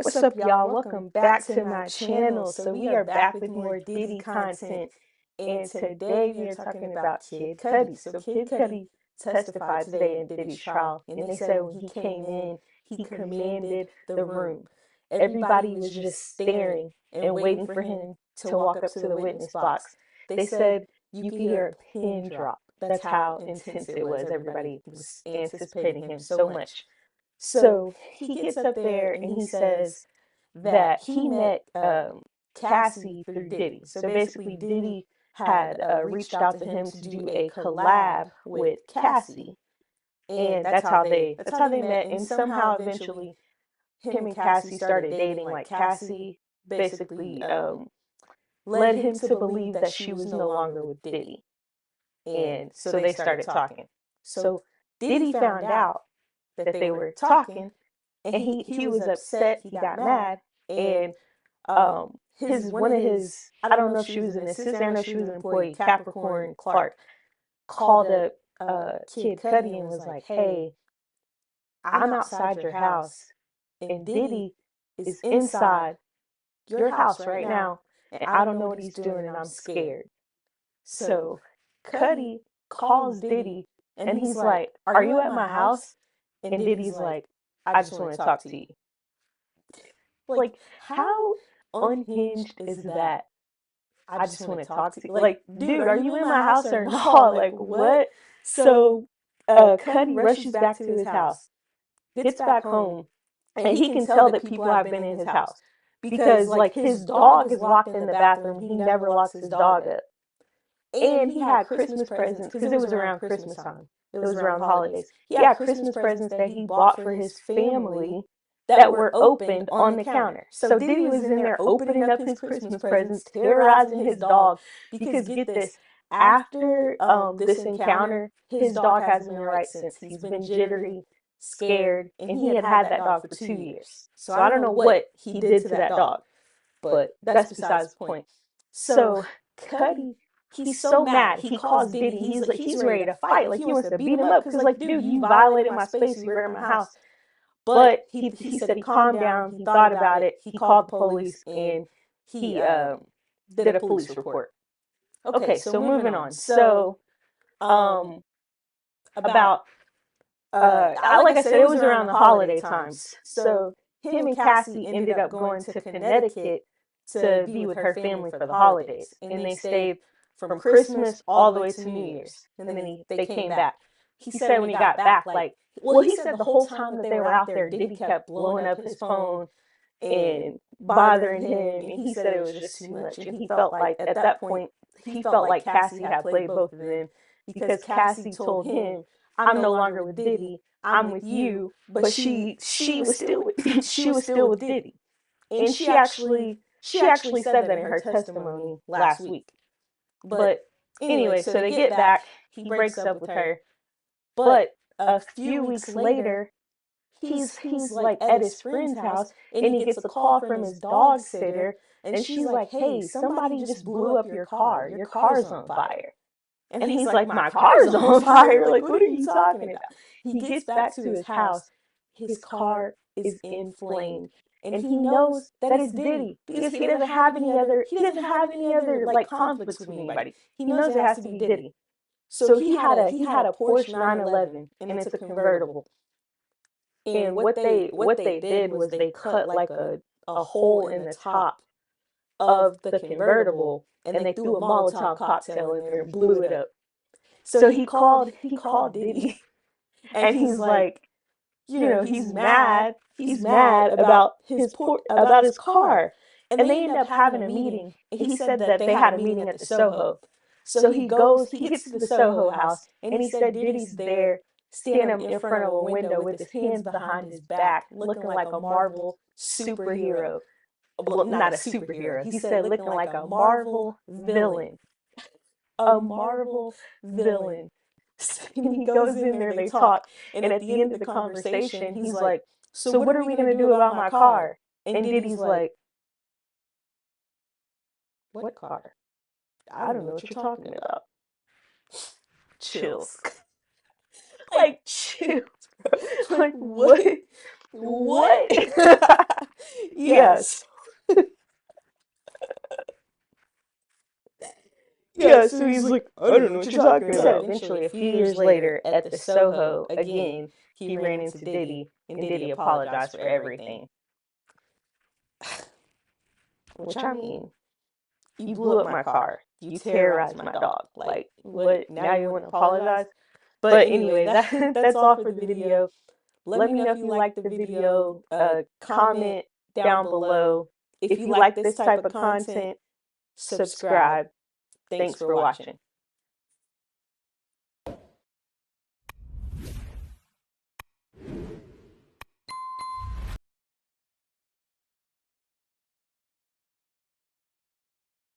What's up, y'all? Welcome back to my channel. So we are back with more Diddy content, and today we are talking about Kid Cudi. So Kid Cudi testified today in Diddy's trial, and they said when he came in, he commanded the room. Everybody was just staring and waiting for him to walk up to the witness box. They said you could hear a pin drop. That's how intense it was. Everybody was anticipating him so much. So he gets up there and he says that he met Cassie through Diddy. So basically, Diddy had reached out to him to do a collab with Cassie, and that's how they met. And somehow, eventually, him and Cassie started dating. Like Cassie basically led him to believe that she was no longer with Diddy, and so they started talking. So Diddy found out that they were talking, and he was upset. He got mad, and his one of his, I don't know if she was an assistant, I know she was an employee, Capricorn Clark, called up Kid Cudi and was like, "Hey, I'm outside your house, and Diddy is inside your house right now, and I don't know what he's doing, and I'm scared." So Cudi calls Diddy, and he's like, "Are you at my house?" And Diddy's like, "I just want to talk to you." Like, how unhinged is that? I just want to talk to you. Like, dude, are you in my house or not? Like, what? So, Cudi rushes back to his house, gets back home, and he can tell that people have been in his house because, like, his dog is locked in the bathroom. He never locks his dog up. And he had Christmas presents because it was around Christmas time. It was around the holidays. He had Christmas presents that he bought for his family that were opened on the counter. So Diddy was in there opening up his Christmas presents, terrorizing his dog. Because get this, after this encounter, his dog hasn't been right since. He's been jittery, scared, and he had had that dog for 2 years. So I don't know what he did to that dog, but that's besides the point. So Cudi, he's so mad. He calls Diddy. He's like, he's ready to fight. Like, he wants to beat him up because, like, dude, you violated my space. You were in my house. But he said he calmed down. He thought about it. He called the police, and he did a police report. Okay, so moving on. So about like I said, it was around the holiday times. So him and Cassie ended up going to Connecticut to be with her family for the holidays, and they stayed from Christmas all the way to New Year's, and then they came back. He said when he got back, like, well, he said the whole time that they were out there, Diddy kept blowing up his phone and bothering him, and he said it was just too much, and he felt like at that point he felt like Cassie had played both of them because Cassie told him, "I'm no longer with Diddy, I'm with you," but she was still with she was still with Diddy, and she actually said that in her testimony last week. But anyway, so they get back, he breaks up with her, but a few weeks later, he's like at his friend's house, and he gets a call from his dog sitter, and she's like, "Hey, somebody just blew up your car. Your car's on fire." And he's like, "My car's on fire? Like, what are you talking about?" He gets back to his house. His car is inflamed. And he knows that it's Diddy because he doesn't have any other like conflicts with anybody. He knows it has to be Diddy. So he had a Porsche 911, and it's a convertible. And what they did was they cut like a hole in the top of the convertible, and they threw a Molotov cocktail in there and blew it up. So he called Diddy, and he's like, he's mad. He's mad about about his car, and they end up having a meeting. And he said that they had a meeting at the Soho. So he gets to the Soho house, and he said Diddy's there, standing in front of a window with his hands behind his back, looking like a Marvel superhero. Well, not a superhero. He said looking like a Marvel villain. A Marvel villain. And he goes in there, they talk, and at the end of the conversation, he's like, "So what are we gonna do about my car?" And Diddy's like, "What car? I don't know what you're talking about." Chills. Like, chills, bro. Like, what? What? Yes. Yeah, So so he's he's like, like, I I don't don't know know what what you're you're talking talking about. about. Eventually, a few years later, at the Soho again, he ran into Diddy, and Diddy apologized for everything. Which, I mean, you blew up my car. You terrorized my dog. Like, what? Now you want to apologize? But anyway, that's all for the video. Let me know if you liked the video. Comment down below. If you like this type of content, subscribe. Thanks for watching.